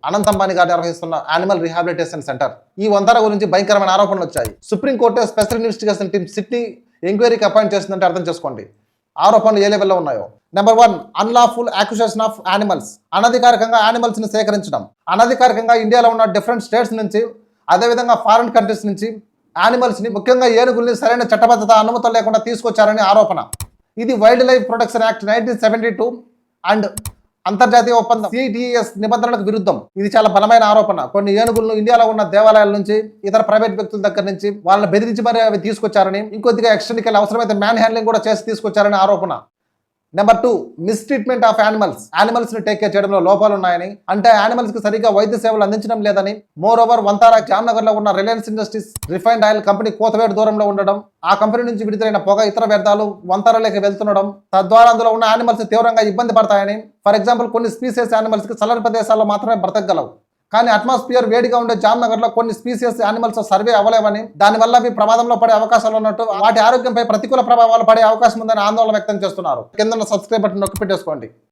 అనంత్ అంబానీ గారు నిర్వహిస్తున్న animal rehabilitation centre. ఈ వంతర గురించి భయంకరమైన ఆరోపణలు వచ్చాయి. సుప్రీంకోర్టు స్పెషల్ ఇన్వెస్టిగేషన్ టీం సిట్ని ఎంక్వైరీకి అపాయింట్ చేస్తుందంటే అర్థం చేసుకోండి ఆరోపణలు ఏ లెవెల్లో ఉన్నాయో. Number 1, unlawful acquisition of animals. అనధికారికంగా యానిమల్స్ ని సేకరించడం. అనధికారికంగా ఇండియాలో ఉన్న డిఫరెంట్ స్టేట్స్ నుంచి, అదేవిధంగా ఫారిన్ కంట్రీస్ నుంచి యానిమల్స్ ని, ముఖ్యంగా ఏనుగుల్ని సరైన చట్టబద్ధత అనుమతులు లేకుండా తీసుకొచ్చారని ఆరోపణ. ఇది wild life protection act 1972 and అంతర్జాతీయ ఒప్పందం CITES నిబంధనలకు విరుద్ధం. ఇది చాలా బలమైన ఆరోపణ. కొన్ని ఏనుగులను ఇండియాలో ఉన్న దేవాలయాల నుంచి, ఇతర ప్రైవేట్ వ్యక్తుల దగ్గర నుంచి వాళ్ళని బెదిరించి మరి అవి తీసుకొచ్చారని, ఇంకొద్దిగా ఎక్స్టెండ్కి అవసరమైతే మ్యాన్ హ్యాండ్లింగ్ కూడా చేసి తీసుకొచ్చారని ఆరోపణ. Number 2, మిస్ట్రీట్మెంట్ of animals. యానిమల్స్ ని టేక్ కేర్ చేయడంలో లోపాలు ఉన్నాయని, అంటే యానిమల్స్ కి సరిగ్గా వైద్య సేవలు అందించడం లేదని. మోర్ ఓవర్, వంతారా జామ్నగర్ లో ఉన్న Reliance Industries refined oil company కోతవేడు దూరంలో ఉండడం, ఆ కంపెనీ నుంచి విడుదలైన పొగ, ఇతర వ్యర్థాలు వంతరలోకి వెళ్తుండడం, తద్వారా అందులో ఉన్న యానిమల్స్ తీవ్రంగా ఇబ్బంది పడతాయని. ఫర్ ఎగ్జాంపుల్, కొన్ని స్పీసీస్ యానిమల్స్ కి చల్లని ప్రదేశాల్లో మాత్రమే బ్రతకగలవు. కానీ అట్మాస్ఫియర్ వేడిగా ఉండే జామ్నగర్ లో కొన్ని స్పీసీస్ యానిమల్స్ సర్వే అవ్వలేవని, దానివల్ల అవి ప్రమాదంలో పడే అవకాశాలు ఉన్నట్టు, వాటి ఆరోగ్యంపై ప్రతికూల ప్రభావాలు పడే అవకాశం ఉందని ఆందోళన వ్యక్తం చేస్తున్నారు. కింద సబ్స్క్రైబ్ బటన్ నొక్కి పెట్టేసుకోండి.